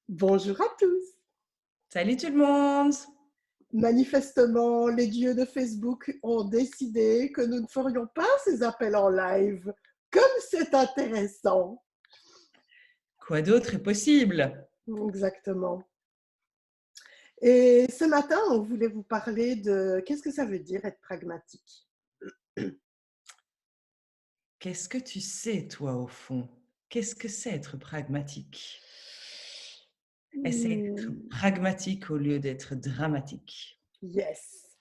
Bonjour à tous. Salut tout le monde! Manifestement, les dieux de Facebook ont décidé que nous ne ferions pas ces appels en live. Comme c'est intéressant. Quoi d'autre est possible? Exactement. Et ce matin, on voulait vous parler de qu'est-ce que ça veut dire être pragmatique. Qu'est-ce que tu sais, toi, au fond? Qu'est-ce que c'est être pragmatique? Essaye d'être Hmm, pragmatique au lieu d'être dramatique. yes.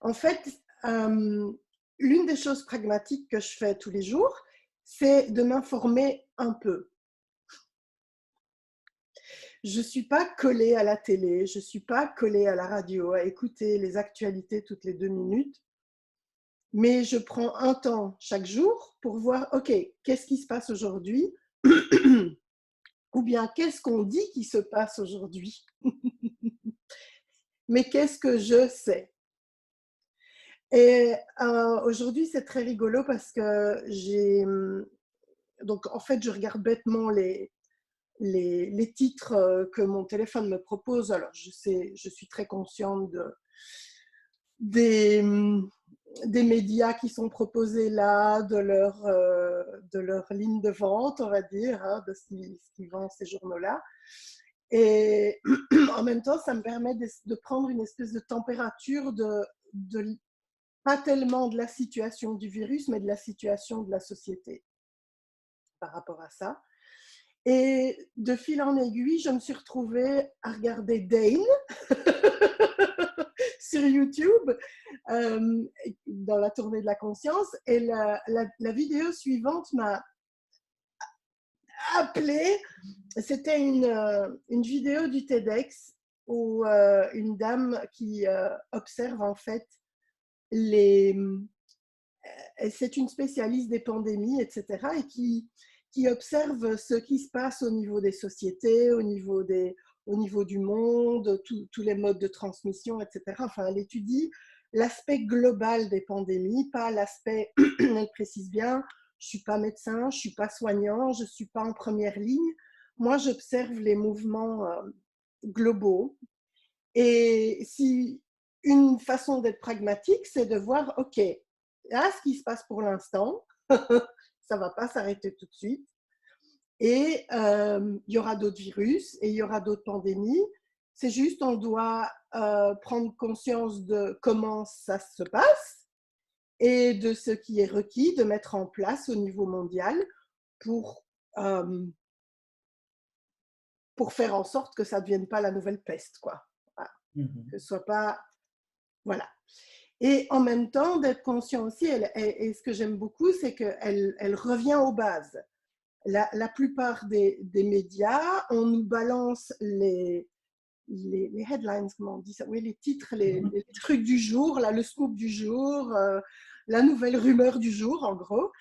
En fait, l'une des choses pragmatiques que je fais tous les jours, c'est de m'informer un peu. Je ne suis pas collée à la télé, je ne suis pas collée à la radio à écouter les actualités toutes les 2 minutes, mais je prends un temps chaque jour pour voir, OK, qu'est-ce qui se passe aujourd'hui? Ou bien qu'est-ce qu'on dit qui se passe aujourd'hui? Mais qu'est-ce que je sais? Et aujourd'hui, c'est très rigolo parce que donc en fait, je regarde bêtement les titres que mon téléphone me propose. Alors, je suis très consciente des, des médias qui sont proposés là, de leur ligne de vente, on va dire, hein, de ce qui vend ces journaux-là. Et en même temps, ça me permet de prendre une espèce de température pas tellement de la situation du virus, mais de la situation de la société par rapport à ça. Et de fil en aiguille, je me suis retrouvée à regarder Dane sur YouTube dans la tournée de la conscience. Et la vidéo suivante m'a appelée. C'était une vidéo du TEDx où une dame qui observe en fait les... C'est une spécialiste des pandémies, etc. et qui observe ce qui se passe au niveau des sociétés, au niveau du monde, tous les modes de transmission, etc. Enfin, elle étudie l'aspect global des pandémies, pas l'aspect, elle précise bien, je ne suis pas médecin, je ne suis pas soignant, je ne suis pas en première ligne. Moi, j'observe les mouvements globaux. Et si une façon d'être pragmatique, c'est de voir, OK, là, ce qui se passe pour l'instant, ça ne va pas s'arrêter tout de suite. Et il y aura d'autres virus et il y aura d'autres pandémies. C'est juste, on doit prendre conscience de comment ça se passe et de ce qui est requis de mettre en place au niveau mondial pour, euh, pour faire en sorte que ça ne devienne pas la nouvelle peste, quoi. Voilà. Mmh. Que ce soit pas... Voilà. Et en même temps, d'être conscient aussi, et ce que j'aime beaucoup, c'est qu'elle revient aux bases. La plupart des médias, on nous balance les headlines, comment on dit ça? Oui, les titres, les trucs du jour, là, le scoop du jour, la nouvelle rumeur du jour, en gros.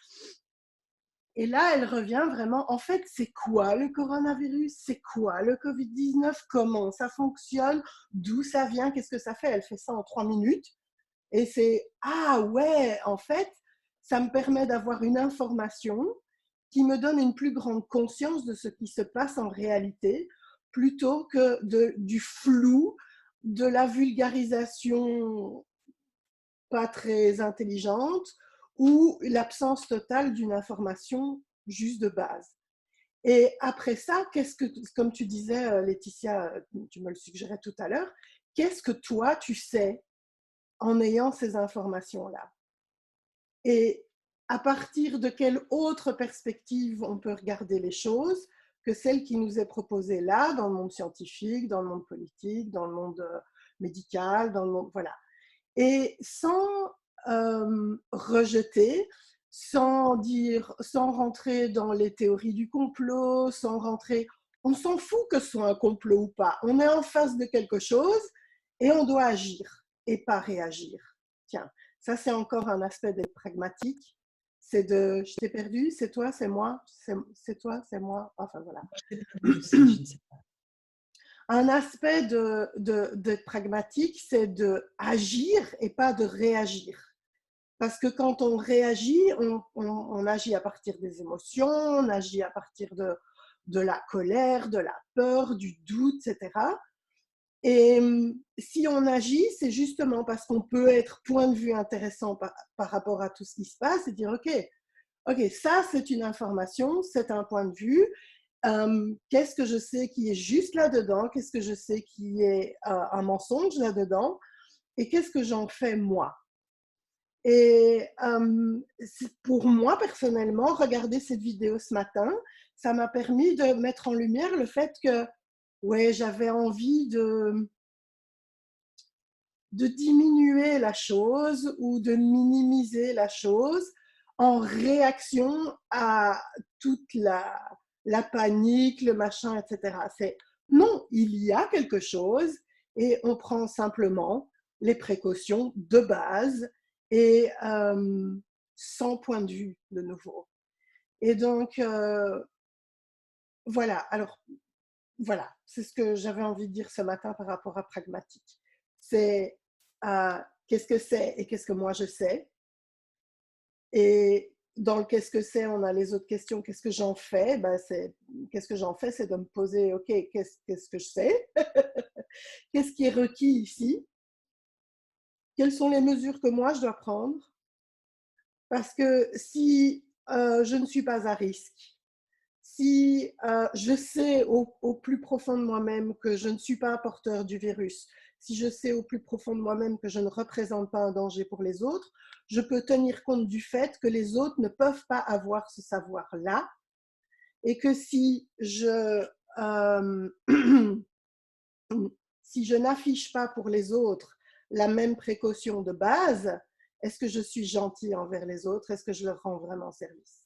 Et là, elle revient vraiment, en fait, c'est quoi le coronavirus? C'est quoi le Covid-19? Comment ça fonctionne? D'où ça vient? Qu'est-ce que ça fait? Elle fait ça en 3 minutes. Et c'est, ah ouais, en fait, ça me permet d'avoir une information qui me donne une plus grande conscience de ce qui se passe en réalité, plutôt que du flou, de la vulgarisation pas très intelligente ou l'absence totale d'une information juste de base. Et après ça, comme tu disais, Laetitia, tu me le suggérais tout à l'heure, qu'est-ce que toi, tu sais en ayant ces informations-là? Et à partir de quelle autre perspective on peut regarder les choses que celle qui nous est proposée là, dans le monde scientifique, dans le monde politique, dans le monde médical, dans le monde... Voilà. Et sans rejeter, sans rentrer dans les théories du complot, sans rentrer... On s'en fout que ce soit un complot ou pas. On est en face de quelque chose et on doit agir et pas réagir. Tiens, ça c'est encore un aspect d'être pragmatique. C'est de, je t'ai perdu, c'est toi, c'est moi, c'est toi, c'est moi. Enfin voilà. Je t'ai perdu aussi, je ne sais pas. Un aspect d'être pragmatique, c'est d'agir et pas de réagir. Parce que quand on réagit, on agit à partir des émotions, on agit à partir de la colère, de la peur, du doute, etc. Et si on agit, c'est justement parce qu'on peut être point de vue intéressant par rapport à tout ce qui se passe et dire, OK, ça c'est une information, c'est un point de vue. Qu'est-ce que je sais qui est juste là-dedans? Qu'est-ce que je sais qui est un mensonge là-dedans? Et qu'est-ce que j'en fais moi? Et pour moi, personnellement, regarder cette vidéo ce matin, ça m'a permis de mettre en lumière le fait que, ouais, j'avais envie de diminuer la chose ou de minimiser la chose en réaction à toute la panique, le machin, etc. C'est non, il y a quelque chose et on prend simplement les précautions de base et sans point de vue de nouveau. Et donc, voilà. Alors, voilà, c'est ce que j'avais envie de dire ce matin par rapport à pragmatique. C'est qu'est-ce que c'est et qu'est-ce que moi je sais. Et dans le qu'est-ce que c'est, on a les autres questions. Qu'est-ce que j'en fais? Qu'est-ce que j'en fais? C'est de me poser, OK, qu'est-ce que je sais? Qu'est-ce qui est requis ici? Quelles sont les mesures que moi je dois prendre? Parce que si je ne suis pas à risque, si je sais au plus profond de moi-même que je ne suis pas un porteur du virus, si je sais au plus profond de moi-même que je ne représente pas un danger pour les autres, je peux tenir compte du fait que les autres ne peuvent pas avoir ce savoir-là et que euh, si je n'affiche pas pour les autres la même précaution de base, est-ce que je suis gentil envers les autres? Est-ce que je leur rends vraiment service?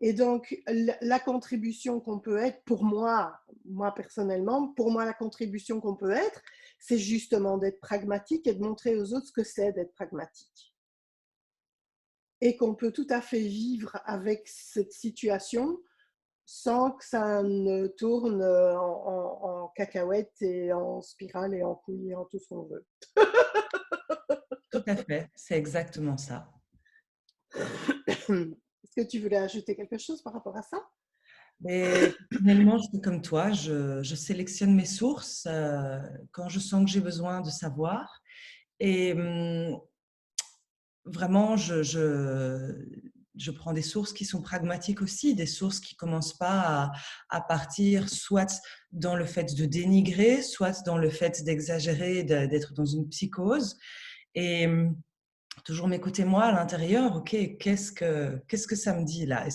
Et donc, la contribution qu'on peut être, pour moi personnellement, pour moi, la contribution qu'on peut être, c'est justement d'être pragmatique et de montrer aux autres ce que c'est d'être pragmatique. Et qu'on peut tout à fait vivre avec cette situation sans que ça ne tourne en cacahuète et en spirale et en couille et en tout ce qu'on veut. Tout à fait, c'est exactement ça. Est-ce que tu voulais ajouter quelque chose par rapport à ça? Mais personnellement, je suis comme toi, je sélectionne mes sources quand je sens que j'ai besoin de savoir. Et vraiment, je prends des sources qui sont pragmatiques aussi, des sources qui ne commencent pas à partir soit dans le fait de dénigrer, soit dans le fait d'exagérer, d'être dans une psychose. Et toujours m'écouter moi à l'intérieur, ok, qu'est-ce que ça me dit là?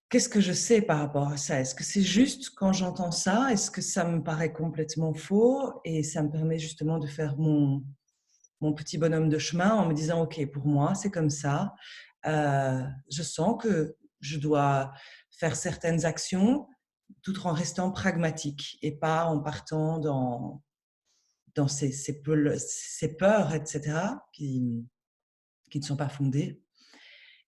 Qu'est-ce que je sais par rapport à ça? Est-ce que c'est juste quand j'entends ça? Est-ce que ça me paraît complètement faux? Et ça me permet justement de faire mon petit bonhomme de chemin en me disant, OK, pour moi, c'est comme ça. Je sens que je dois faire certaines actions tout en restant pragmatique et pas en partant dans ces peurs, etc., qui ne sont pas fondées.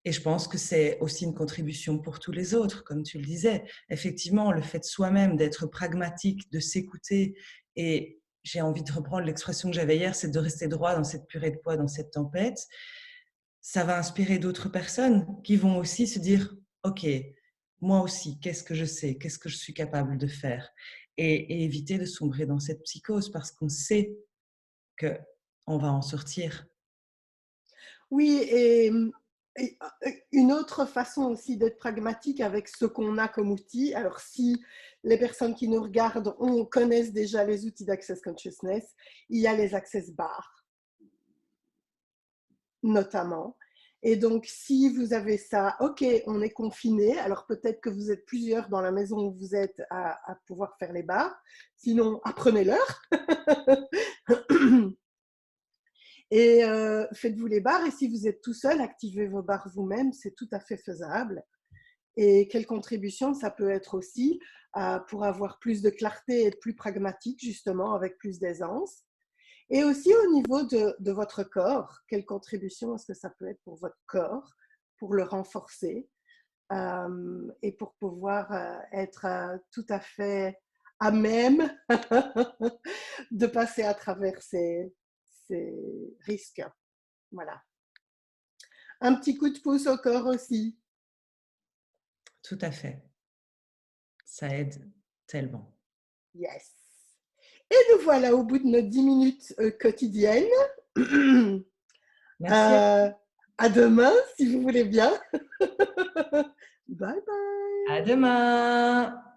Et je pense que c'est aussi une contribution pour tous les autres, comme tu le disais. Effectivement, le fait soi-même d'être pragmatique, de s'écouter, et j'ai envie de reprendre l'expression que j'avais hier, c'est de rester droit dans cette purée de poids, dans cette tempête. Ça va inspirer d'autres personnes qui vont aussi se dire, OK, moi aussi, qu'est-ce que je sais? Qu'est-ce que je suis capable de faire? Et éviter de sombrer dans cette psychose parce qu'on sait qu'on va en sortir. Oui, et une autre façon aussi d'être pragmatique avec ce qu'on a comme outil. Alors, si les personnes qui nous regardent connaissent déjà les outils d'Access Consciousness, il y a les Access Bars, notamment. Et donc, si vous avez ça, OK, on est confiné. Alors, peut-être que vous êtes plusieurs dans la maison où vous êtes à pouvoir faire les bars. Sinon, apprenez-leur. Et faites-vous les barres. Et si vous êtes tout seul, activez vos barres vous-même. C'est tout à fait faisable. Et quelle contribution ça peut être aussi pour avoir plus de clarté et être plus pragmatique, justement, avec plus d'aisance. Et aussi au niveau de votre corps, quelle contribution est-ce que ça peut être pour votre corps, pour le renforcer et pour pouvoir être tout à fait à même de passer à travers ces risques. Voilà. un petit coup de pouce au corps aussi. Tout à fait. Ça aide tellement. Yes. Et nous voilà au bout de nos 10 minutes quotidiennes. Merci. À demain, si vous voulez bien. Bye bye. À demain.